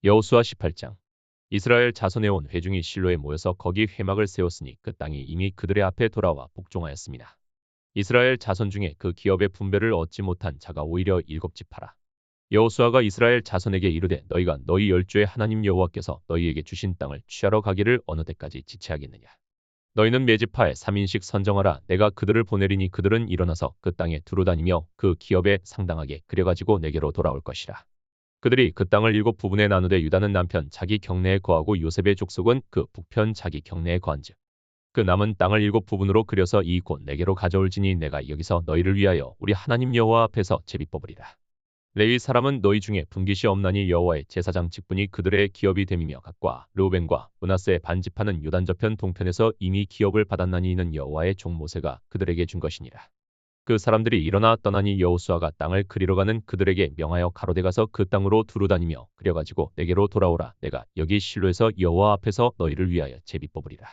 여호수아 18장. 이스라엘 자손에 온 회중이 실로에 모여서 거기 회막을 세웠으니 그 땅이 이미 그들의 앞에 돌아와 복종하였습니다. 이스라엘 자손 중에 그 기업의 분배를 얻지 못한 자가 오히려 7지파라. 여호수아가 이스라엘 자손에게 이르되 너희가 너희 열조의 하나님 여호와께서 너희에게 주신 땅을 취하러 가기를 어느 때까지 지체하겠느냐. 너희는 매지파에 3인씩 선정하라. 내가 그들을 보내리니 그들은 일어나서 그 땅에 두루다니며 그 기업에 상당하게 그려가지고 내게로 돌아올 것이라. 그들이 그 땅을 7부분에 나누되 유다는 남편 자기 경내에 거하고 요셉의 족속은 그 북편 자기 경내에 거한즉 그 남은 땅을 7부분으로 그려서 이 곧 내게로 가져올지니 내가 여기서 너희를 위하여 우리 하나님 여호와 앞에서 제비 뽑으리라. 레위 사람은 너희 중에 분깃이 없나니 여호와의 제사장 직분이 그들의 기업이 됨이며 각과 르우벤과 므낫세의 반지파는 요단 저편 동편에서 이미 기업을 받았나니 이는 여호와의 종 모세가 그들에게 준 것이니라. 그 사람들이 일어나 떠나니 여호수아가 땅을 그리러 가는 그들에게 명하여 가로되 가서 그 땅으로 두루다니며 그려가지고 내게로 돌아오라. 내가 여기 실로에서 여호와 앞에서 너희를 위하여 제비 뽑으리라.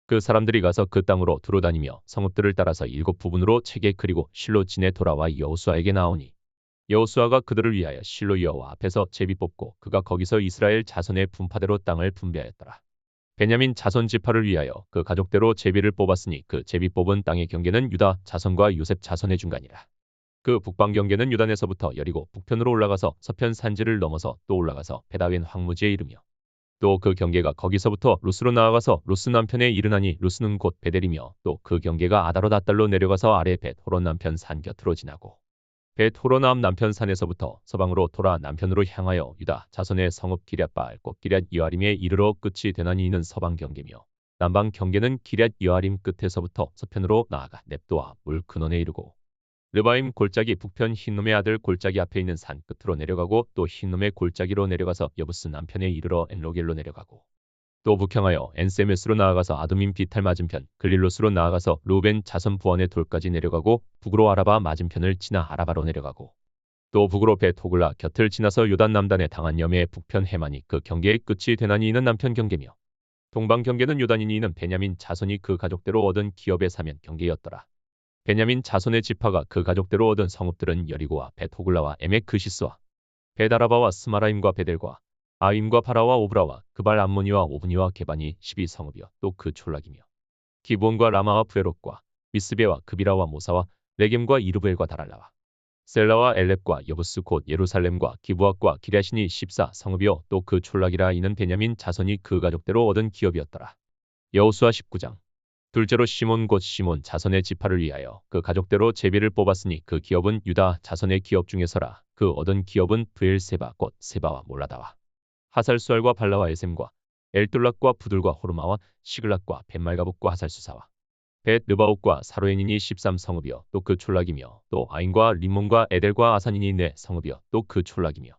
그 사람들이 가서 그 땅으로 두루다니며 성읍들을 따라서 7부분으로 채게 그리고 실로 진에 돌아와 여호수아에게 나오니 여호수아가 그들을 위하여 실로 여호와 앞에서 제비 뽑고 그가 거기서 이스라엘 자손의 분파대로 땅을 분배하였더라. 베냐민 자손 지파를 위하여 그 가족대로 제비를 뽑았으니 그 제비 뽑은 땅의 경계는 유다 자손과 요셉 자손의 중간이라. 그 북방 경계는 유단에서부터 여리고 북편으로 올라가서 서편 산지를 넘어서 또 올라가서 베다웬 황무지에 이르며 또 그 경계가 거기서부터 루스로 나아가서 루스 남편에 이르나니 루스는 곧 베델이며 또 그 경계가 아다롯 아달로 내려가서 아래 벳 호론 남편 산 곁으로 지나고 벳 호로남 남편 산에서부터 서방으로 돌아 남편으로 향하여 유다 자손의 성읍 기럇바알 곧 기럇 여아림에 이르러 끝이 되나니 이는 서방 경계며 남방 경계는 기럇 여아림 끝에서부터 서편으로 나아가 넵도와 물 근원에 이르고 르바임 골짜기 북편 흰놈의 아들 골짜기 앞에 있는 산 끝으로 내려가고 또 흰놈의 골짜기로 내려가서 여부스 남편에 이르러 엔로겔로 내려가고 또 북향하여 엔세메스로 나아가서 아두민 비탈 맞은편 글릴로스로 나아가서 루벤 자손 부원의 돌까지 내려가고 북으로 아라바 맞은편을 지나 아라바로 내려가고 또 북으로 벳호글라 곁을 지나서 요단 남단에 당한 여매의 북편 해만이 그 경계의 끝이 되나니 이는 남편 경계며 동방 경계는 요단이니 이는 베냐민 자손이 그 가족대로 얻은 기업의 사면 경계였더라. 베냐민 자손의 지파가 그 가족대로 얻은 성읍들은 여리고와 벳호글라와 에멕 그시스와 벳아라바와 스마라임과 베델과 아임과 바라와 오브라와 그발 암모니와 오브니와 게바니 12성읍이요 또 그 촌락이며 기본과 라마와 부에롯과 미스베와 그비라와 모사와 레겜과 이르브엘과 다랄라와 셀라와 엘렙과 여부스 곧 예루살렘과 기브앗과 기랴신이 14성읍이요 또 그 촌락이라. 이는 베냐민 자손이 그 가족대로 얻은 기업이었더라. 여호수아 19장. 둘째로 시몬 곧 시몬 자손의 지파를 위하여 그 가족대로 제비를 뽑았으니 그 기업은 유다 자손의 기업 중에서라. 그 얻은 기업은 브엘세바 곧 세바와 몰라다와 하살수알과 발라와 에셈과 엘둘락과 부들과 호르마와 시글락과 벳말가북과 하살수사와 벳 르바옥과 사로엔인이 13성읍이요 또 그 촌락이며 또 아인과 림몬과 에델과 아산인이 4성읍이요 또 그 촌락이며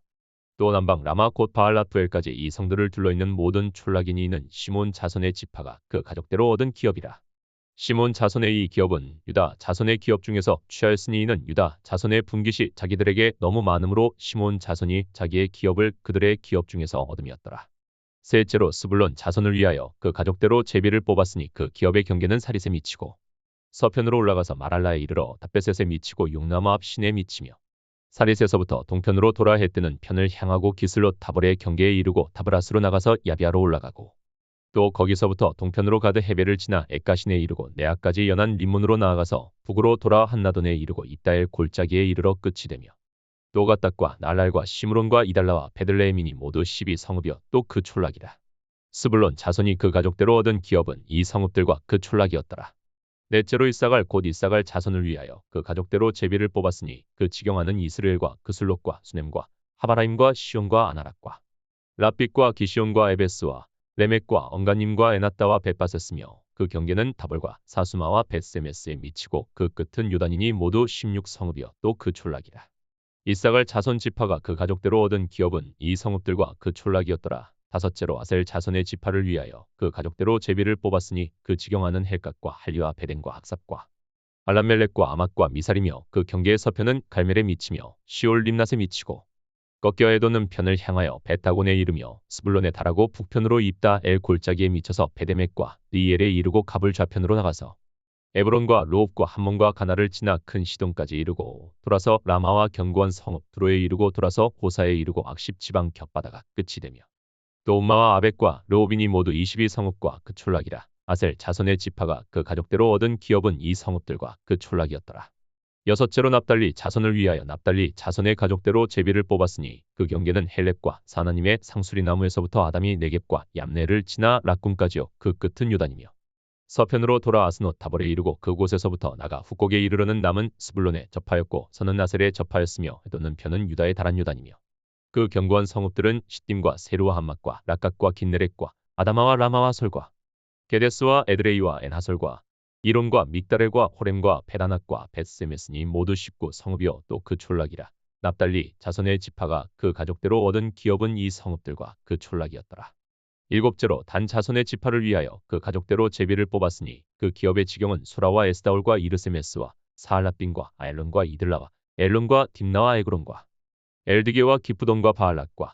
또 남방 라마 곧 바알라프엘까지 이 성들을 둘러있는 모든 촌락이니 이는 시몬 자손의 지파가 그 가족대로 얻은 기업이라. 시몬 자손의 이 기업은 유다 자손의 기업 중에서 취하였으니 이는 유다 자손의 분깃이 자기들에게 너무 많으므로 시몬 자손이 자기의 기업을 그들의 기업 중에서 얻음이었더라. 셋째로 스불론 자손을 위하여 그 가족대로 제비를 뽑았으니 그 기업의 경계는 사릿에 미치고 서편으로 올라가서 마랄라에 이르러 답베셋에 미치고 용나무 앞 신에 미치며 사릿에서부터 동편으로 돌아 해 뜨는 편을 향하고 기슬롯 다볼의 경계에 이르고 다브라스로 나가서 야비아로 올라가고 또 거기서부터 동편으로 가드 헤벨을 지나 엑가신에 이르고 네아까지 연한 림몬으로 나아가서 북으로 돌아 한나돈에 이르고 입다엘 골짜기에 이르러 끝이 되며 또 갓닥과 날랄과 시므론과 이달라와 베들레헴이니 모두 12성읍이요 또 그 촌락이라. 스불론 자손이 그 가족대로 얻은 기업은 이 성읍들과 그 촌락이었더라. 넷째로 이사갈 곧 이사갈 자손을 위하여 그 가족대로 제비를 뽑았으니 그 지경하는 이스라엘과 그슬롯과 수넴과 하바라임과 시온과 아나락과 랍빗과 기시온과 에베스와 레멕과 언가님과 에나따와 벳바세스며 그 경계는 다볼과 사수마와 벳세메스에 미치고 그 끝은 요단이니 모두 16성읍이요 또 그 촌락이라. 이사갈 자손 지파가 그 가족대로 얻은 기업은 이 성읍들과 그 촌락이었더라. 다섯째로 아셀 자손의 지파를 위하여 그 가족대로 제비를 뽑았으니 그 지경하는 헬갓과 할리와 베덴과 학삽과 알람멜렉과 아맛과 미살이며 그 경계의 서편은 갈멜에 미치며 시올 림낫에 미치고 꺾여에도는 편을 향하여 벳다곤에 이르며 스불론에 달하고 북편으로 입다 엘 골짜기에 미쳐서 베데멕과 느이엘에 이르고 갑을 좌편으로 나가서 에브론과 르홉과 함몬과 가나를 지나 큰 시돈까지 이르고 돌아서 라마와 견고한 성읍 두로에 이르고 돌아서 호사에 이르고 악십 지방 곁바다가 끝이 되며 또 음마와 아벡과 르호빈이 모두 22성읍과 그 촌락이라. 아셀 자손의 지파가 그 가족대로 얻은 기업은 이 성읍들과 그 촌락이었더라. 여섯째로 납달리 자손을 위하여 납달리 자손의 가족대로 제비를 뽑았으니 그 경계는 헬렙과 사나님의 상수리 나무에서부터 아담이 네겝과 얌네를 지나 락군까지요. 그 끝은 유단이며 서편으로 돌아 아스노 다볼에 이르고 그곳에서부터 나가 후곡에 이르러는 남은 스불론에 접하였고 서는 아셀에 접하였으며 또는 편은 유다의 다란 유단이며 그 견고한 성읍들은 시딤과 세루와 함맛과 락각과 긴네렛과 아다마와 라마와 설과 게데스와 에드레이와 엔하설과 이론과 믹다렐과 호렘과 페다낫과 벳세메스니 모두 19성읍이요 또 그 촌락이라. 납달리 자손의 지파가 그 가족대로 얻은 기업은 이 성읍들과 그 촌락이었더라. 일곱째로 단 자손의 지파를 위하여 그 가족대로 제비를 뽑았으니 그 기업의 지경은 수라와 에스다올과 이르세메스와 사알라빈과 아엘론과 이들라와 엘론과 딥나와 에그론과 엘드게와 기프돈과 바알락과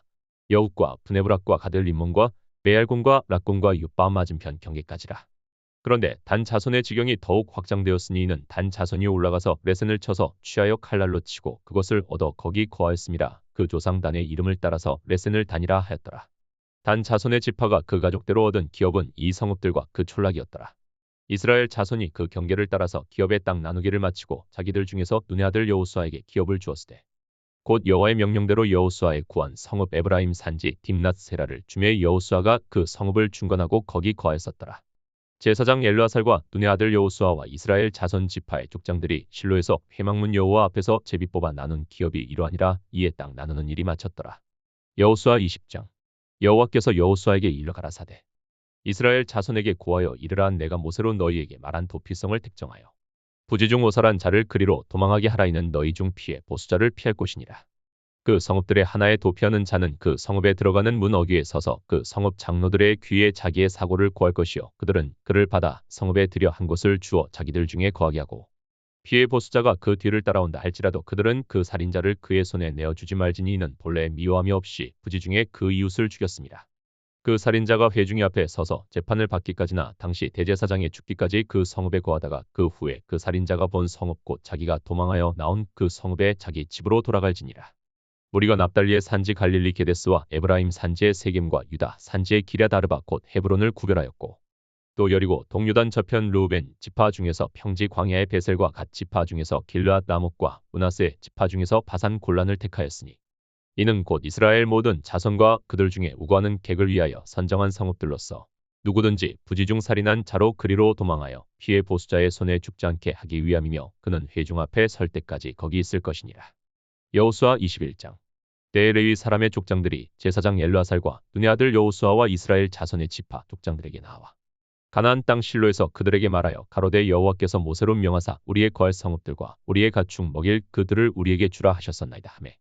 여욱과 브네브락과 가델리몬과 메알곤과 락곤과 윳바음 맞은편 경계까지라. 그런데 단 자손의 지경이 더욱 확장되었으니 이는 단 자손이 올라가서 레센을 쳐서 취하여 칼날로 치고 그것을 얻어 거기 거하였음이라. 그 조상 단의 이름을 따라서 레센을 단이라 하였더라. 단 자손의 지파가 그 가족대로 얻은 기업은 이 성읍들과 그 촌락이었더라. 이스라엘 자손이 그 경계를 따라서 기업의 땅 나누기를 마치고 자기들 중에서 눈의 아들 여호수아에게 기업을 주었으되 곧 여호와의 명령대로 여호수아의 구한 성읍 에브라임 산지 딥낫 세라를 주매 여호수아가 그 성읍을 중건하고 거기 거하였었더라. 제사장 엘르아살과 눈의 아들 여호수아와 이스라엘 자손 지파의 족장들이 실로에서 회막문 여호와 앞에서 제비 뽑아 나눈 기업이 이러하니라. 이에 땅 나누는 일이 마쳤더라. 여호수아 20장. 여호와께서 여호수아에게 일러 가라사대 이스라엘 자손에게 고하여 이르라. 내가 모세로 너희에게 말한 도피성을 택정하여 부지 중 오살한 자를 그리로 도망하게 하라. 이는 너희 중 피해 보수자를 피할 곳이니라. 그 성읍들의 하나에 도피하는 자는 그 성읍에 들어가는 문 어귀에 서서 그 성읍 장로들의 귀에 자기의 사고를 고할 것이요 그들은 그를 받아 성읍에 들여 한 곳을 주어 자기들 중에 거하게 하고 피해 보수자가 그 뒤를 따라온다 할지라도 그들은 그 살인자를 그의 손에 내어주지 말지니 이는 본래 미워함이 없이 부지 중에 그 이웃을 죽였습니다. 그 살인자가 회중이 앞에 서서 재판을 받기까지나 당시 대제사장의 죽기까지 그 성읍에 거하다가 그 후에 그 살인자가 본 성읍 곧 자기가 도망하여 나온 그 성읍에 자기 집으로 돌아갈지니라. 무리가 납달리의 산지 갈릴리 게데스와 에브라임 산지의 세겜과 유다 산지의 기랴다르바 곧 헤브론을 구별하였고 또 여리고 동유단 저편 르우벤 지파 중에서 평지 광야의 베셀과 갓 지파 중에서 길르앗 라못과 므낫세 지파 중에서 바산 골란을 택하였으니 이는 곧 이스라엘 모든 자손과 그들 중에 우고하는 객을 위하여 선정한 성읍들로서 누구든지 부지 중 살인한 자로 그리로 도망하여 피해 보수자의 손에 죽지 않게 하기 위함이며 그는 회중 앞에 설 때까지 거기 있을 것이니라. 여호수아 21장. 때에 레위 사람의 족장들이 제사장 엘르아살과 눈의 아들 여호수아와 이스라엘 자손의 지파 족장들에게 나와 가나안 땅 실로에서 그들에게 말하여 가로되 여호와께서 모세로 명하사 우리의 거할 성읍들과 우리의 가축 먹일 그들을 우리에게 주라 하셨었나이다 하매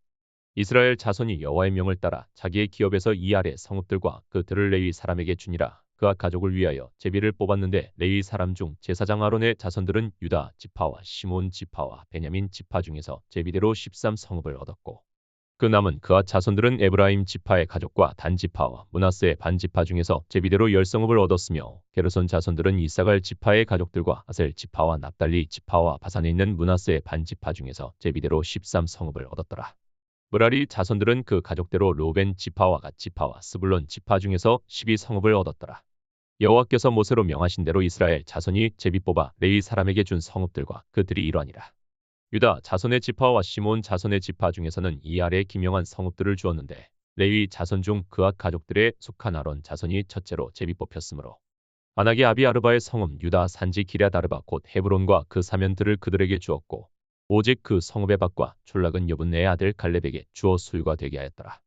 이스라엘 자손이 여호와의 명을 따라 자기의 기업에서 이 아래 성읍들과 그들을 레위 사람에게 주니라. 그와 가족을 위하여 제비를 뽑았는데 레위 사람 중 제사장 아론의 자손들은 유다 지파와 시몬 지파와 베냐민 지파 중에서 제비대로 13성읍을 얻었고 그 남은 그와 자손들은 에브라임 지파의 가족과 단 지파와 므낫세 반 지파 중에서 제비대로 10성읍을 얻었으며 게르손 자손들은 이사갈 지파의 가족들과 아셀 지파와 납달리 지파와 바산에 있는 므낫세 반 지파 중에서 제비대로 13성읍을 얻었더라. 므라리 자손들은 그 가족대로 르우벤 지파와 갓 지파와 스불론 지파 중에서 12성읍을 얻었더라. 여호와께서 모세로 명하신 대로 이스라엘 자손이 제비 뽑아 레위 사람에게 준 성읍들과 그들이 이러하니라. 유다 자손의 지파와 시몬 자손의 지파 중에서는 이 아래 기명한 성읍들을 주었는데 레위 자손 중 그와 가족들의 속한 아론 자손이 첫째로 제비 뽑혔으므로 아낙의 아비 아르바의 성읍 유다 산지 기랴다르바 곧 헤브론과 그 사면들을 그들에게 주었고 오직 그 성읍의 밭과 촌락은 여분네의 아들 갈렙에게 주어 소유가 되게 하였더라.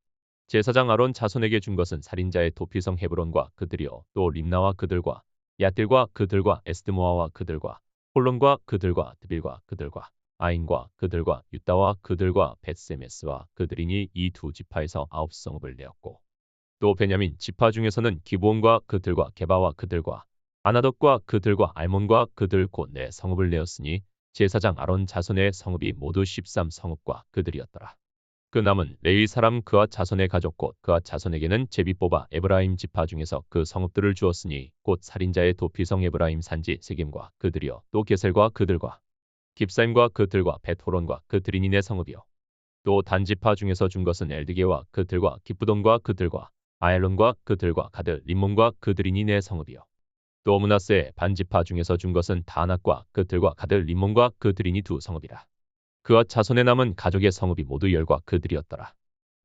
제사장 아론 자손에게 준 것은 살인자의 도피성 헤브론과 그들이요 또 림나와 그들과 얏딜과 그들과 에스드모아와 그들과 홀론과 그들과 드빌과 그들과 아인과 그들과 유다와 그들과 벳세메스와 그들이니 이 두 지파에서 9성읍을 내었고 또 베냐민 지파 중에서는 기브온과 그들과 게바와 그들과 아나덕과 그들과 알몬과 그들 곧 네 성읍을 내었으니 제사장 아론 자손의 성읍이 모두 13성읍과 그들이었더라. 그 남은 레위 사람 그와 자손의 가족 곧 그와 자손에게는 제비 뽑아 에브라임 지파 중에서 그 성읍들을 주었으니 곧 살인자의 도피성 에브라임 산지 세겜과 그들이요 또 게셀과 그들과 깁사임과 그들과 벳호론과 그들이니 내 성읍이요 또 단 지파 중에서 준 것은 엘드게와 그들과 기브돈과 그들과 아얄론과 그들과 가드 림몬과 그들이니 내 성읍이요 또 므낫세 반 지파 중에서 준 것은 다낙과 그들과 가드 림몬과 그들이니 두 성읍이라. 그와 자손의 남은 가족의 성읍이 모두 열과 그들이었더라.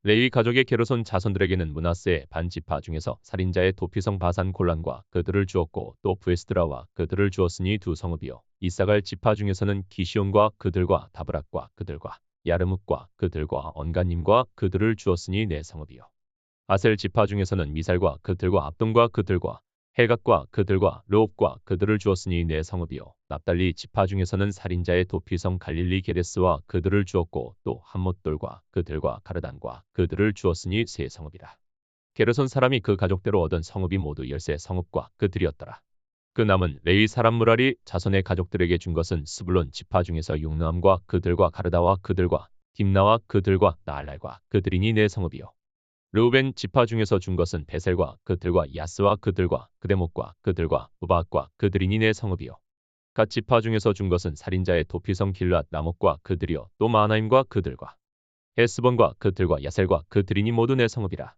레위 가족의 게르손 자손들에게는 므낫세의 반 지파 중에서 살인자의 도피성 바산 골란과 그들을 주었고 또 브에스드라와 그들을 주었으니 두 성읍이요 이사갈 지파 중에서는 기시온과 그들과 다브락과 그들과 야르뭇과 그들과 언가님과 그들을 주었으니 네 성읍이요 아셀 지파 중에서는 미살과 그들과 압돈과 그들과 헬각과 그들과 르옵과 그들을 주었으니 네 성읍이요 납달리 지파 중에서는 살인자의 도피성 갈릴리 게데스와 그들을 주었고 또 함못돌과 그들과 가르단과 그들을 주었으니 세 성읍이라. 게르손 사람이 그 가족대로 얻은 성읍이 모두 13성읍과 그들이었더라. 그 남은 레위 사람 무라리 자손의 가족들에게 준 것은 스불론 지파 중에서 육르함과 그들과 가르다와 그들과 딥나와 그들과 나알랄과 그들이니 네 성읍이요 르우벤 지파 중에서 준 것은 베셀과 그들과 야스와 그들과 그데못과 그들과 우바악과 그들이니 네 성읍이요 갓 지파 중에서 준 것은 살인자의 도피성 길랏 라못과 그들이요 또 마하나임과 그들과 헤스본과 그들과 야셀과 그들이니 모두 네 성읍이라.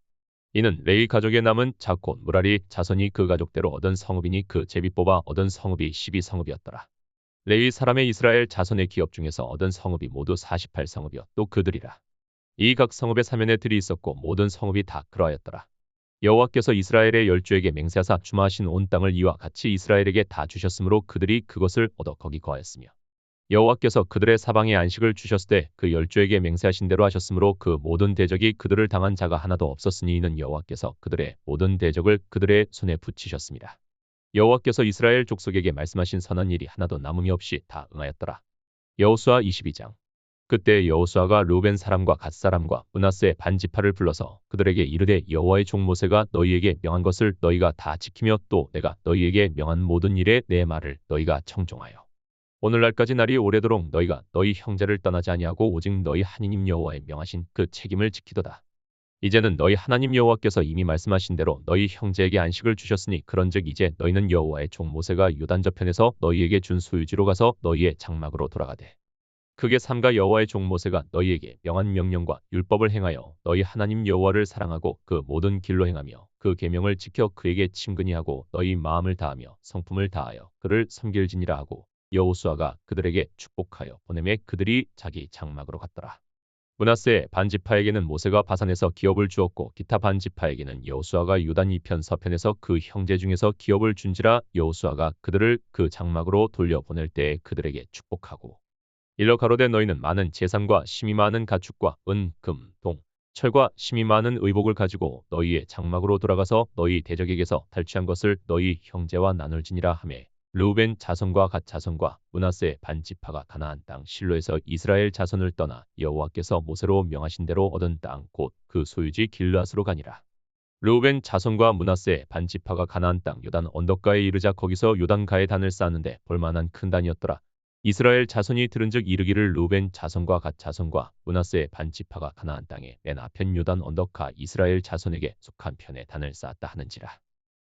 이는 레위 가족의 남은 자콘 무라리 자손이 그 가족대로 얻은 성읍이니 그 제비 뽑아 얻은 성읍이 12성읍이었더라. 레위 사람의 이스라엘 자손의 기업 중에서 얻은 성읍이 모두 48성읍이요 또 그들이라. 이 각 성읍에 사면의 들이 있었고 모든 성읍이 다 그러하였더라. 여호와께서 이스라엘의 열조에게 맹세하사 주마하신 온 땅을 이와 같이 이스라엘에게 다 주셨으므로 그들이 그것을 얻어 거기 거하였으며 여호와께서 그들의 사방에 안식을 주셨을 때 그 열조에게 맹세하신 대로 하셨으므로 그 모든 대적이 그들을 당한 자가 하나도 없었으니 이는 여호와께서 그들의 모든 대적을 그들의 손에 붙이셨습니다. 여호와께서 이스라엘 족속에게 말씀하신 선한 일이 하나도 남음이 없이 다 응하였더라. 여호수아 22장. 그때 여호수아가 르우벤 사람과 갓 사람과 므낫세 반 지파를 불러서 그들에게 이르되 여호와의 종 모세가 너희에게 명한 것을 너희가 다 지키며 또 내가 너희에게 명한 모든 일에 내 말을 너희가 청종하여 오늘날까지 날이 오래도록 너희가 너희 형제를 떠나지 아니하고 오직 너희 하나님 여호와의 명하신 그 책임을 지키도다. 이제는 너희 하나님 여호와께서 이미 말씀하신 대로 너희 형제에게 안식을 주셨으니 그런즉 이제 너희는 여호와의 종 모세가 요단 저편에서 너희에게 준 소유지로 가서 너희의 장막으로 돌아가되 크게 삼가 여호와의 종 모세가 너희에게 명한 명령과 율법을 행하여 너희 하나님 여호와를 사랑하고 그 모든 길로 행하며 그 계명을 지켜 그에게 친근히 하고 너희 마음을 다하며 성품을 다하여 그를 섬길지니라 하고 여호수아가 그들에게 축복하여 보내매 그들이 자기 장막으로 갔더라. 므낫세 반지파에게는 모세가 바산에서 기업을 주었고 기타 반지파에게는 여호수아가 요단 이편 서편에서 그 형제 중에서 기업을 준지라. 여호수아가 그들을 그 장막으로 돌려보낼 때에 그들에게 축복하고 일러 가로되 너희는 많은 재산과 심이 많은 가축과 은, 금, 동, 철과 심이 많은 의복을 가지고 너희의 장막으로 돌아가서 너희 대적에게서 탈취한 것을 너희 형제와 나눌지니라 하매 르우벤 자손과 갓 자손과 므낫세 반 지파가 가나안 땅 실로에서 이스라엘 자손을 떠나 여호와께서 모세로 명하신 대로 얻은 땅 곧 그 소유지 길르앗으로 가니라. 르우벤 자손과 므낫세 반 지파가 가나안 땅 요단 언덕가에 이르자 거기서 요단가에 단을 쌓았는데 볼만한 큰 단이었더라. 이스라엘 자손이 들은즉 이르기를 르우벤 자손과 갓 자손과 므낫세 반 지파가 가나안 땅에 맨 아편 요단 언덕가 이스라엘 자손에게 속한 편에 단을 쌓았다 하는지라.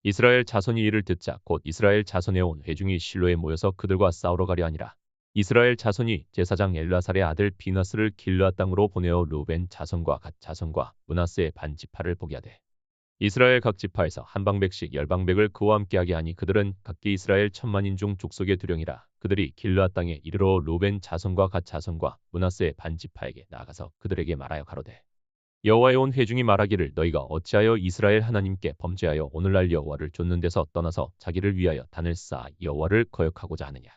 이스라엘 자손이 이를 듣자 곧 이스라엘 자손에 온 회중이 실로에 모여서 그들과 싸우러 가려 하니라. 이스라엘 자손이 제사장 엘라살의 아들 비나스를 길르앗 땅으로 보내어 르우벤 자손과 갓 자손과 므낫세 반 지파를 보게 하되 이스라엘 각 지파에서 한 방백씩 10방백을 그와 함께하게 하니 그들은 각기 이스라엘 1000만인 중 족속의 두령이라. 그들이 길르앗 땅에 이르러 르우벤 자손과 갓 자손과 므낫세 반 지파에게 나아가서 그들에게 말하여 가로되 여호와의 온 회중이 말하기를 너희가 어찌하여 이스라엘 하나님께 범죄하여 오늘날 여호와를 좇는 데서 떠나서 자기를 위하여 단을 쌓아 여호와를 거역하고자 하느냐.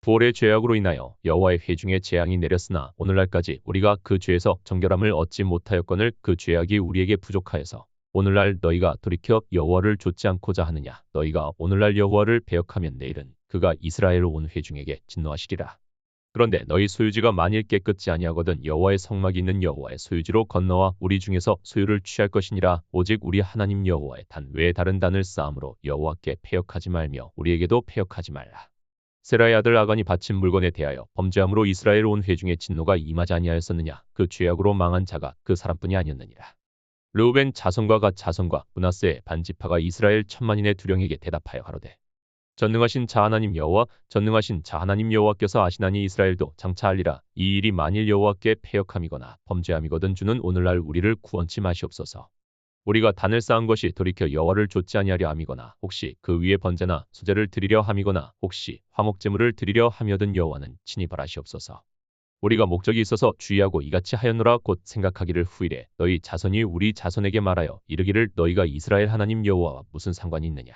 부올의 죄악으로 인하여 여호와의 회중에 재앙이 내렸으나 오늘날까지 우리가 그 죄에서 정결함을 얻지 못하였거늘 그 죄악이 우리에게 부족하여서 오늘날 너희가 돌이켜 여호와를 좇지 않고자 하느냐. 너희가 오늘날 여호와를 배역하면 내일은 그가 이스라엘 온 회중에게 진노하시리라. 그런데 너희 소유지가 만일 깨끗지 아니하거든 여호와의 성막이 있는 여호와의 소유지로 건너와 우리 중에서 소유를 취할 것이니라. 오직 우리 하나님 여호와의 단 외에 다른 단을 쌓음으로 여호와께 패역하지 말며 우리에게도 패역하지 말라. 세라의 아들 아간이 바친 물건에 대하여 범죄함으로 이스라엘 온 회중의 진노가 임하지 아니하였었느냐. 그 죄악으로 망한 자가 그 사람뿐이 아니었느니라. 르우벤 자손과 갓 자손과 므낫세의 반지파가 이스라엘 천만인의 두령에게 대답하여 가로되 전능하신 자 하나님 여호와 전능하신 자 하나님 여호와께서 아시나니 이스라엘도 장차 알리라. 이 일이 만일 여호와께 패역함이거나 범죄함이거든 주는 오늘날 우리를 구원치 마시옵소서. 우리가 단을 쌓은 것이 돌이켜 여호와를 좇지 아니하려 함이거나 혹시 그 위에 번제나 수제를 드리려 함이거나 혹시 화목제물을 드리려 함이어든 여호와는 친히 벌하시옵소서. 우리가 목적이 있어서 주의하고 이같이 하였노라. 곧 생각하기를 후일에 너희 자손이 우리 자손에게 말하여 이르기를 너희가 이스라엘 하나님 여호와와 무슨 상관이 있느냐.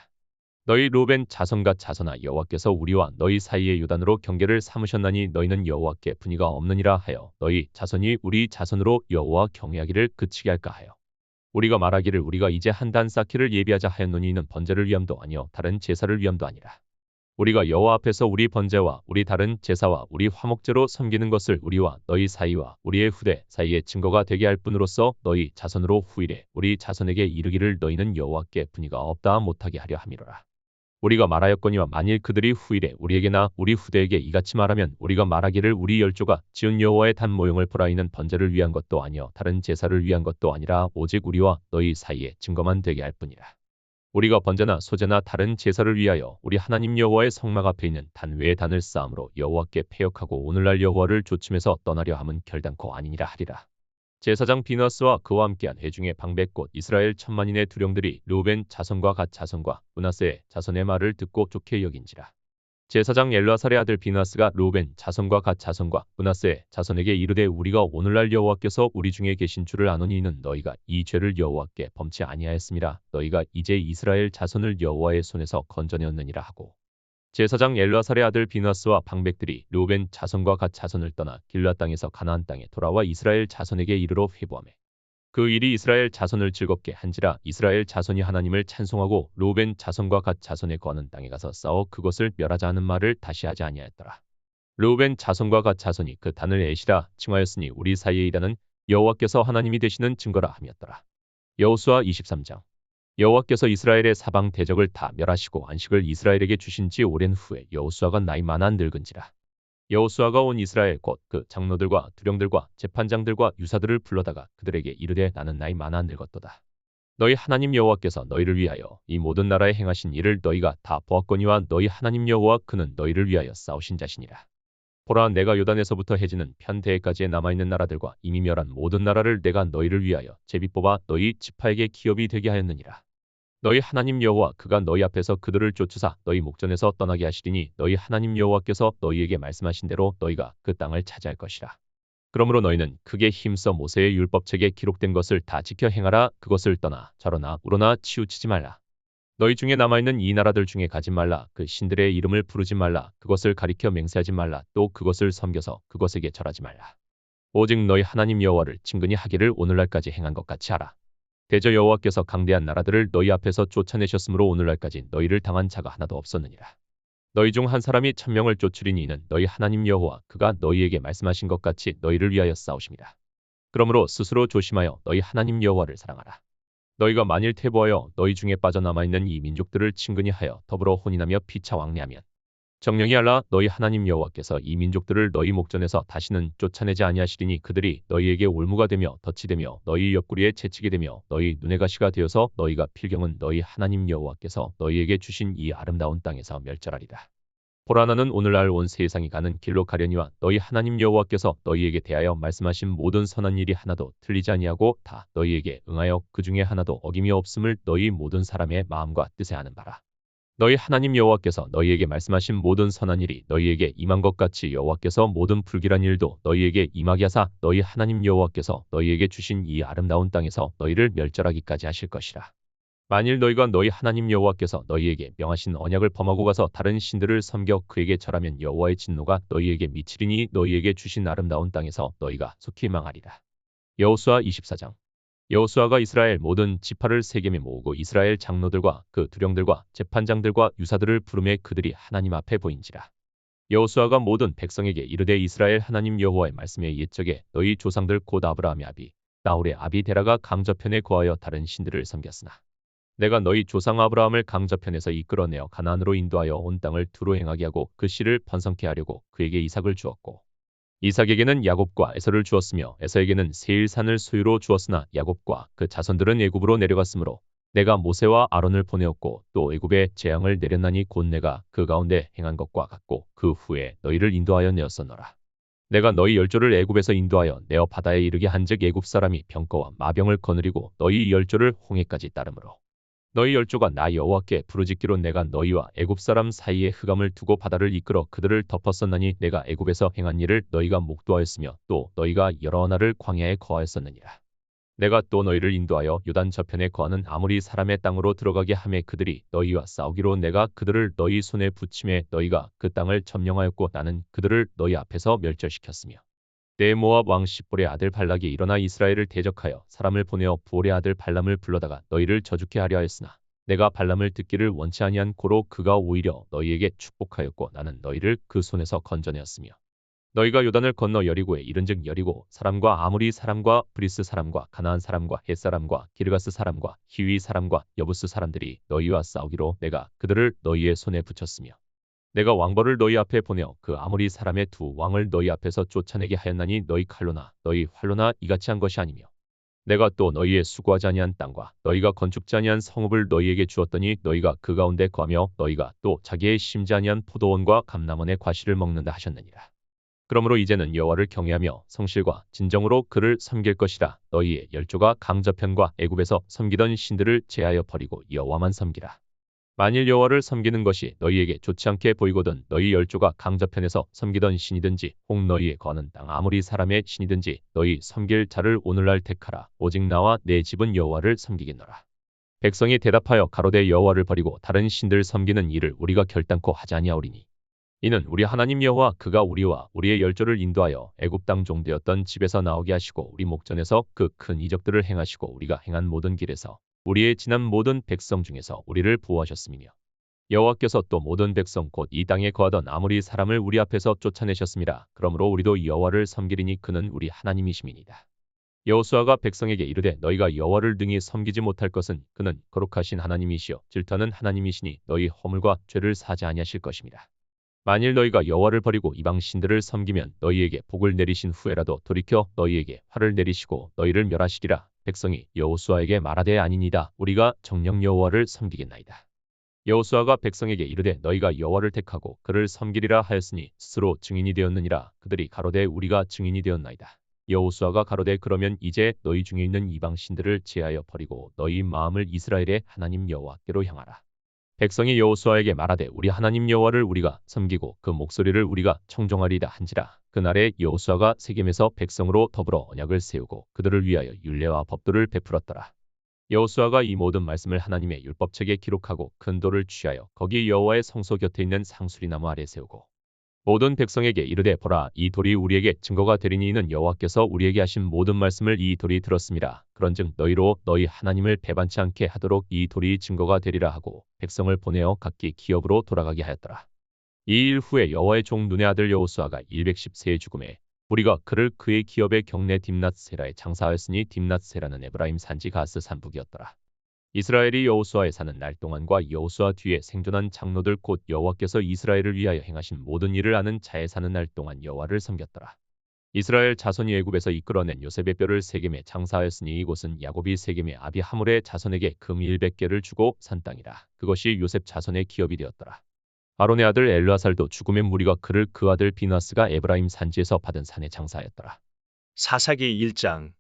너희 르우벤 자손과 자손아 여호와께서 우리와 너희 사이에 요단으로 경계를 삼으셨나니 너희는 여호와께 분의가 없느니라 하여 너희 자손이 우리 자손으로 여호와 경외하기를 그치게 할까 하여 우리가 말하기를 우리가 이제 한 단 쌓기를 예비하자 하였노니 이는 번제를 위함도 아니요 다른 제사를 위함도 아니라 우리가 여호와 앞에서 우리 번제와 우리 다른 제사와 우리 화목제로 섬기는 것을 우리와 너희 사이와 우리의 후대 사이에 증거가 되게 할 뿐으로써 너희 자손으로 후일에 우리 자손에게 이르기를 너희는 여호와께 분의가 없다 못하게 하려 함이로라. 우리가 말하였거니와 만일 그들이 후일에 우리에게나 우리 후대에게 이같이 말하면 우리가 말하기를 우리 열조가 지은 여호와의 단 모형을 보라. 이는 번제를 위한 것도 아니요 다른 제사를 위한 것도 아니라 오직 우리와 너희 사이에 증거만 되게 할 뿐이라. 우리가 번제나 소제나 다른 제사를 위하여 우리 하나님 여호와의 성막 앞에 있는 단 외의 단을 쌓음으로 여호와께 패역하고 오늘날 여호와를 조침해서 떠나려 함은 결단코 아니니라 하리라. 제사장 비느하스와 그와 함께한 회중의 방백 곧 이스라엘 천만인의 두령들이 르우벤 자손과 갓 자손과 므낫세의 자손의 말을 듣고 좋게 여긴지라. 제사장 엘르아살의 아들 비느하스가 르우벤 자손과 갓 자손과 므낫세의 자손에게 이르되 우리가 오늘날 여호와께서 우리 중에 계신 줄을 아노니 이는 너희가 이 죄를 여호와께 범치 아니하였음이라. 너희가 이제 이스라엘 자손을 여호와의 손에서 건져내었느니라 하고 제사장 엘르아살의 아들 비느하스와 방백들이 르우벤 자손과 갓 자손을 떠나 길앗 땅에서 가나안 땅에 돌아와 이스라엘 자손에게 이르러 회부하매 그 일이 이스라엘 자손을 즐겁게 한지라. 이스라엘 자손이 하나님을 찬송하고 르우벤 자손과 갓 자손의 거하는 땅에 가서 싸워 그것을 멸하자 하는 말을 다시 하지 아니하였더라. 르우벤 자손과 갓 자손이 그 단을 에시라 칭하였으니 우리 사이에 일하는 여호와께서 하나님이 되시는 증거라 함이었더라. 여호수아 23장. 여호와께서 이스라엘의 사방 대적을 다 멸하시고 안식을 이스라엘에게 주신 지 오랜 후에 여호수아가 나이 많아 늙은지라. 여호수아가 온 이스라엘 곧 그 장로들과 두령들과 재판장들과 유사들을 불러다가 그들에게 이르되 나는 나이 많아 늙었도다. 너희 하나님 여호와께서 너희를 위하여 이 모든 나라에 행하신 일을 너희가 다 보았거니와 너희 하나님 여호와 그는 너희를 위하여 싸우신 자시니라. 보라 내가 요단에서부터 해지는 편대에까지의 남아있는 나라들과 이미 멸한 모든 나라를 내가 너희를 위하여 제비 뽑아 너희 지파에게 기업이 되게 하였느니라. 너희 하나님 여호와 그가 너희 앞에서 그들을 쫓으사 너희 목전에서 떠나게 하시리니 너희 하나님 여호와께서 너희에게 말씀하신 대로 너희가 그 땅을 차지할 것이라. 그러므로 너희는 크게 힘써 모세의 율법책에 기록된 것을 다 지켜 행하라. 그것을 떠나 저러나 우러나 치우치지 말라. 너희 중에 남아있는 이 나라들 중에 가지 말라. 그 신들의 이름을 부르지 말라. 그것을 가리켜 맹세하지 말라. 또 그것을 섬겨서 그것에게 절하지 말라. 오직 너희 하나님 여호와를 친근히 하기를 오늘날까지 행한 것 같이 하라. 대저 여호와께서 강대한 나라들을 너희 앞에서 쫓아내셨으므로 오늘날까지 너희를 당한 자가 하나도 없었느니라. 너희 중 한 사람이 1000명을 쫓으리니 이는 너희 하나님 여호와 그가 너희에게 말씀하신 것 같이 너희를 위하여 싸우심이라. 그러므로 스스로 조심하여 너희 하나님 여호와를 사랑하라. 너희가 만일 퇴보하여 너희 중에 빠져남아있는 이 민족들을 친근히 하여 더불어 혼인하며 피차 왕래하면 정령이 알라 너희 하나님 여호와께서 이 민족들을 너희 목전에서 다시는 쫓아내지 아니하시리니 그들이 너희에게 올무가 되며 덫이 되며 너희 옆구리에 채치게 되며 너희 눈의 가시가 되어서 너희가 필경은 너희 하나님 여호와께서 너희에게 주신 이 아름다운 땅에서 멸절하리라. 보라 나는 오늘날 온 세상이 가는 길로 가려니와 너희 하나님 여호와께서 너희에게 대하여 말씀하신 모든 선한 일이 하나도 틀리지 아니하고 다 너희에게 응하여 그 중에 하나도 어김이 없음을 너희 모든 사람의 마음과 뜻에 아는 바라. 너희 하나님 여호와께서 너희에게 말씀하신 모든 선한 일이 너희에게 임한 것 같이 여호와께서 모든 불길한 일도 너희에게 임하게 하사 너희 하나님 여호와께서 너희에게 주신 이 아름다운 땅에서 너희를 멸절하기까지 하실 것이라. 만일 너희가 너희 하나님 여호와께서 너희에게 명하신 언약을 범하고 가서 다른 신들을 섬겨 그에게 절하면 여호와의 진노가 너희에게 미치리니 너희에게 주신 아름다운 땅에서 너희가 속히 망하리라. 여호수아 24장. 여호수아가 이스라엘 모든 지파를 세겜에 모으고 이스라엘 장로들과 그 두령들과 재판장들과 유사들을 부르매 그들이 하나님 앞에 보인지라. 여호수아가 모든 백성에게 이르되 이스라엘 하나님 여호와의 말씀에 옛적에 너희 조상들 곧 아브라함의 아비 나홀의 아비 데라가 강저편에 거하여 다른 신들을 섬겼으나 내가 너희 조상 아브라함을 강저편에서 이끌어내어 가나안으로 인도하여 온 땅을 두루 행하게 하고 그 씨를 번성케 하려고 그에게 이삭을 주었고 이삭에게는 야곱과 에서를 주었으며 에서에게는 세일산을 소유로 주었으나 야곱과 그 자손들은 애굽으로 내려갔으므로 내가 모세와 아론을 보내었고 또 애굽에 재앙을 내렸나니 곧 내가 그 가운데 행한 것과 같고 그 후에 너희를 인도하여 내었었노라. 내가 너희 열조를 애굽에서 인도하여 내어 바다에 이르게 한즉 애굽 사람이 병거와 마병을 거느리고 너희 열조를 홍해까지 따르므로 너희 열조가 나 여호와께 부르짖기로 내가 너희와 애굽 사람 사이에 흑암을 두고 바다를 이끌어 그들을 덮었었나니 내가 애굽에서 행한 일을 너희가 목도하였으며 또 너희가 여러 날을 광야에 거하였었느니라. 내가 또 너희를 인도하여 요단 저편에 거하는 아모리 사람의 땅으로 들어가게 하매 그들이 너희와 싸우기로 내가 그들을 너희 손에 붙임에 너희가 그 땅을 점령하였고 나는 그들을 너희 앞에서 멸절시켰으며 때 모압 왕 십볼의 아들 발락이 일어나 이스라엘을 대적하여 사람을 보내어 부올의 아들 발람을 불러다가 너희를 저주케 하려 하였으나 내가 발람을 듣기를 원치 아니한 고로 그가 오히려 너희에게 축복하였고 나는 너희를 그 손에서 건져내었으며 너희가 요단을 건너 여리고에 이른즉 여리고 사람과 아모리 사람과 브리스 사람과 가나안 사람과 헷 사람과 기르가스 사람과 히위 사람과 여부스 사람들이 너희와 싸우기로 내가 그들을 너희의 손에 붙였으며 내가 왕벌을 너희 앞에 보내어 그 아모리 사람의 두 왕을 너희 앞에서 쫓아내게 하였나니 너희 칼로나 너희 활로나 이같이 한 것이 아니며 내가 또 너희의 수고하지 아니한 땅과 너희가 건축지 아니한 성읍을 너희에게 주었더니 너희가 그 가운데 거하며 너희가 또 자기의 심지 아니한 포도원과 감람원의 과실을 먹는다 하셨느니라. 그러므로 이제는 여호와를 경외하며 성실과 진정으로 그를 섬길 것이라. 너희의 열조가 강저편과 애굽에서 섬기던 신들을 제하여 버리고 여호와만 섬기라. 만일 여호와를 섬기는 것이 너희에게 좋지 않게 보이거든 너희 열조가 강저편에서 섬기던 신이든지 혹 너희의 거하는 땅 아무리 사람의 신이든지 너희 섬길 자를 오늘날 택하라. 오직 나와 내 집은 여호와를 섬기겠노라. 백성이 대답하여 가로되 여호와를 버리고 다른 신들 섬기는 일을 우리가 결단코 하지 아니하오리니 이는 우리 하나님 여호와 그가 우리와 우리의 열조를 인도하여 애굽 땅 종되었던 집에서 나오게 하시고 우리 목전에서 그 큰 이적들을 행하시고 우리가 행한 모든 길에서 우리의 지난 모든 백성 중에서 우리를 보호하셨음이며 여호와께서 또 모든 백성 곧 이 땅에 거하던 아무리 사람을 우리 앞에서 쫓아내셨습니다. 그러므로 우리도 여호와를 섬기리니 그는 우리 하나님이심이니이다. 여호수아가 백성에게 이르되 너희가 여호와를 능히 섬기지 못할 것은 그는 거룩하신 하나님이시요 질투하는 하나님이시니 너희 허물과 죄를 사지 아니하실 것입니다. 만일 너희가 여호와를 버리고 이방 신들을 섬기면 너희에게 복을 내리신 후에라도 돌이켜 너희에게 화를 내리시고 너희를 멸하시리라. 백성이 여호수아에게 말하되 아니니이다. 우리가 정녕 여호와를 섬기겠나이다. 여호수아가 백성에게 이르되 너희가 여호와를 택하고 그를 섬기리라 하였으니 스스로 증인이 되었느니라. 그들이 가로되 우리가 증인이 되었나이다. 여호수아가 가로되 그러면 이제 너희 중에 있는 이방 신들을 제하여 버리고 너희 마음을 이스라엘의 하나님 여호와께로 향하라. 백성이 여호수아에게 말하되 우리 하나님 여호와를 우리가 섬기고 그 목소리를 우리가 청종하리라 한지라. 그날에 여호수아가 세겜에서 백성으로 더불어 언약을 세우고 그들을 위하여 율례와 법도를 베풀었더라. 여호수아가 이 모든 말씀을 하나님의 율법책에 기록하고 큰 돌을 취하여 거기 여호와의 성소 곁에 있는 상수리나무 아래 세우고 모든 백성에게 이르되 보라 이 돌이 우리에게 증거가 되리니 이는 여호와께서 우리에게 하신 모든 말씀을 이 돌이 들었음이라. 그런즉 너희로 너희 하나님을 배반치 않게 하도록 이 돌이 증거가 되리라 하고 백성을 보내어 각기 기업으로 돌아가게 하였더라. 이 일 후에 여호와의 종 눈의 아들 여호수아가 110세에 죽음에 우리가 그를 그의 기업의 경내 딥낫세라에 장사하였으니 딥낫세라는 에브라임 산지 가스 산북이었더라. 이스라엘이 여호수아에 사는 날 동안과 여호수아 뒤에 생존한 장로들 곧 여호와께서 이스라엘을 위하여 행하신 모든 일을 아는 자에 사는 날 동안 여호와를 섬겼더라. 이스라엘 자손이 애굽에서 이끌어낸 요셉의 뼈를 세겜에 장사하였으니 이곳은 야곱이 세겜의 아비 하물의 자손에게 금 100개를 주고 산 땅이라. 그것이 요셉 자손의 기업이 되었더라. 아론의 아들 엘르아살도 죽음의 무리가 그를 그 아들 비나스가 에브라임 산지에서 받은 산에 장사하였더라. 사사기 1장.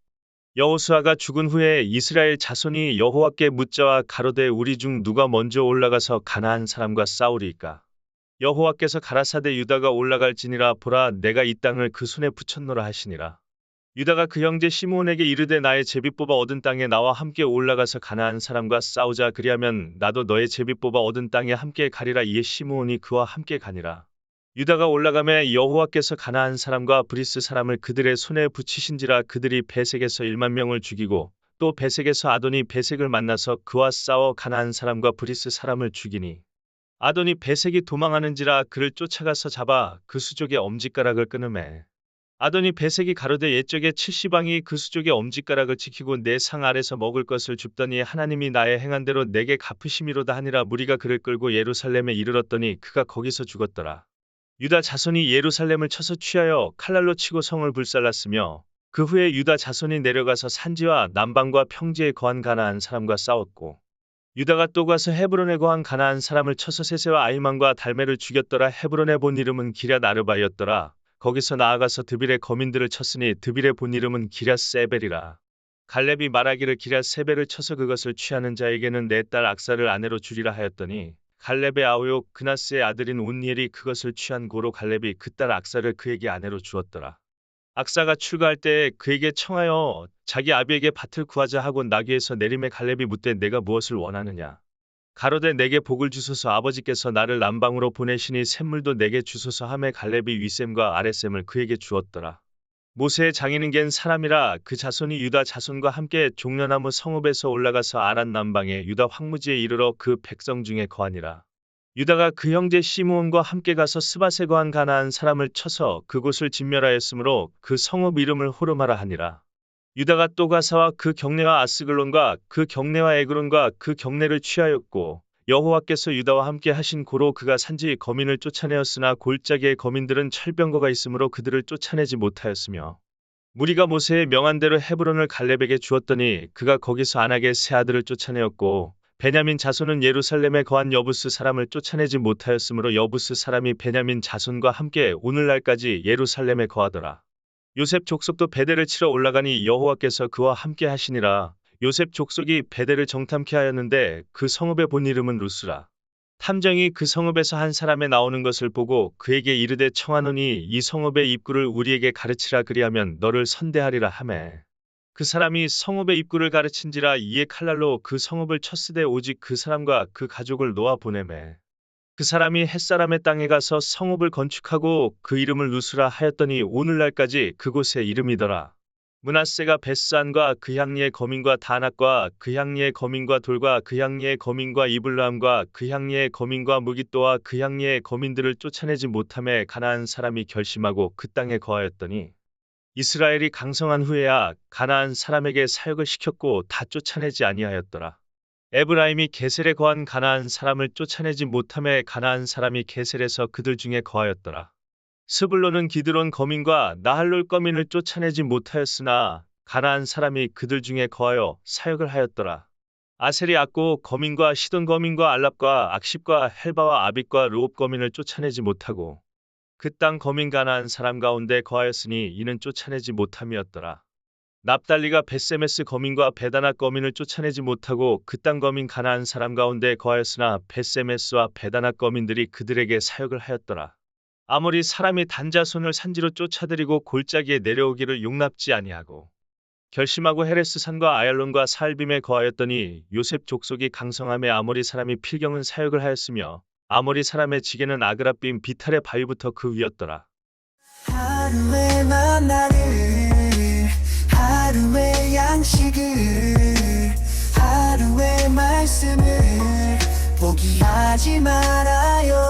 여호수아가 죽은 후에 이스라엘 자손이 여호와께 묻자와 가로되 우리 중 누가 먼저 올라가서 가나안 사람과 싸우리이까. 여호와께서 가라사대 유다가 올라갈지니라. 보라 내가 이 땅을 그 손에 붙였노라 하시니라. 유다가 그 형제 시므온에게 이르되 나의 제비 뽑아 얻은 땅에 나와 함께 올라가서 가나안 사람과 싸우자. 그리하면 나도 너의 제비 뽑아 얻은 땅에 함께 가리라. 이에 시므온이 그와 함께 가니라. 유다가 올라가매 여호와께서 가나안 사람과 브리스 사람을 그들의 손에 붙이신지라. 그들이 베색에서 1만 명을 죽이고 또 베색에서 아도니 베색을 만나서 그와 싸워 가나안 사람과 브리스 사람을 죽이니 아도니 베색이 도망하는지라. 그를 쫓아가서 잡아 그 수족의 엄지가락을 끊으매 아더니 베색이 가로되 옛적에 70왕이 그 수족의 엄지가락을 지키고 내 상 아래서 먹을 것을 줍더니 하나님이 나의 행한 대로 내게 갚으심이로다 하니라. 무리가 그를 끌고 예루살렘에 이르렀더니 그가 거기서 죽었더라. 유다 자손이 예루살렘을 쳐서 취하여 칼날로 치고 성을 불살랐으며 그 후에 유다 자손이 내려가서 산지와 남방과 평지에 거한 가나안 사람과 싸웠고 유다가 또 가서 헤브론에 거한 가나안 사람을 쳐서 세세와 아히만과 달메를 죽였더라. 헤브론의 본 이름은 기럇 아르바였더라. 거기서 나아가서 드빌의 거민들을 쳤으니 드빌의 본 이름은 기럇 세벨이라. 갈렙이 말하기를 기럇 세벨을 쳐서 그것을 취하는 자에게는 내 딸 악사를 아내로 주리라 하였더니 갈렙의 아우요 그나스의 아들인 온니엘이 그것을 취한 고로 갈렙이 그 딸 악사를 그에게 아내로 주었더라. 악사가 출가할 때에 그에게 청하여 자기 아비에게 밭을 구하자 하고 나귀에서 내림에 갈렙이 묻되 내가 무엇을 원하느냐. 가로되 내게 복을 주소서. 아버지께서 나를 남방으로 보내시니 샘물도 내게 주소서 하매 갈렙이 윗샘과 아랫샘을 그에게 주었더라. 모세의 장인은 겐 사람이라. 그 자손이 유다 자손과 함께 종려나무 성읍에서 올라가서 아란 남방의 유다 황무지에 이르러 그 백성 중에 거하니라. 유다가 그 형제 시므온과 함께 가서 스밧에 거한 가나안 사람을 쳐서 그곳을 진멸하였으므로 그 성읍 이름을 호르마라 하니라. 유다가 또 가사와 그 경내와 아스글론과 그 경내와 에그론과 그 경내를 취하였고 여호와께서 유다와 함께 하신 고로 그가 산지의 거민을 쫓아내었으나 골짜기의 거민들은 철병거가 있으므로 그들을 쫓아내지 못하였으며 무리가 모세의 명한 대로 헤브론을 갈렙에게 주었더니 그가 거기서 안악의 세 아들을 쫓아내었고 베냐민 자손은 예루살렘에 거한 여부스 사람을 쫓아내지 못하였으므로 여부스 사람이 베냐민 자손과 함께 오늘날까지 예루살렘에 거하더라. 요셉 족속도 베델을 치러 올라가니 여호와께서 그와 함께 하시니라. 요셉 족속이 베델을 정탐케 하였는데 그 성읍의 본 이름은 루스라. 탐정이 그 성읍에서 한 사람의 나오는 것을 보고 그에게 이르되 청하노니 이 성읍의 입구를 우리에게 가르치라. 그리하면 너를 선대하리라 하매 그 사람이 성읍의 입구를 가르친지라. 이에 칼날로 그 성읍을 쳤으되 오직 그 사람과 그 가족을 놓아 보내매 그 사람이 햇사람의 땅에 가서 성읍을 건축하고 그 이름을 루스라 하였더니 오늘날까지 그곳의 이름이더라. 므낫세가 베스안과 그 향리의 거민과 다낙과 그 향리의 거민과 돌과 그 향리의 거민과 이블람과 그 향리의 거민과 무깃도와 그 향리의 거민들을 쫓아내지 못함에 가나안 사람이 결심하고 그 땅에 거하였더니 이스라엘이 강성한 후에야 가나안 사람에게 사역을 시켰고 다 쫓아내지 아니하였더라. 에브라임이 게셀에 거한 가나안 사람을 쫓아내지 못함에 가나안 사람이 게셀에서 그들 중에 거하였더라. 스불론은 기드론 거민과 나할롤 거민을 쫓아내지 못하였으나 가나안 사람이 그들 중에 거하여 사역을 하였더라. 아셀이 악고 거민과 시돈 거민과 알랍과 악십과 헬바와 아빗과 르옵 거민을 쫓아내지 못하고 그 땅 거민 가나안 사람 가운데 거하였으니 이는 쫓아내지 못함이었더라. 납달리가 벳세메스 거민과 베다낙 거민을 쫓아내지 못하고 그 땅 거민 가나안 사람 가운데 거하였으나 벳세메스와 베다낙 거민들이 그들에게 사역을 하였더라. 아무리 사람이 단자손을 산지로 쫓아들이고 골짜기에 내려오기를 용납지 아니하고 결심하고 헤레스 산과 아얄론과 살빔에 거하였더니 요셉 족속이 강성함에 아모리 사람이 필경은 사역을 하였으며 아모리 사람의 지게는 아그라빔 비탈의 바위부터 그 위였더라. 하루의 만나를 하루의 양식을 하루의 말씀을 포기하지 말아요.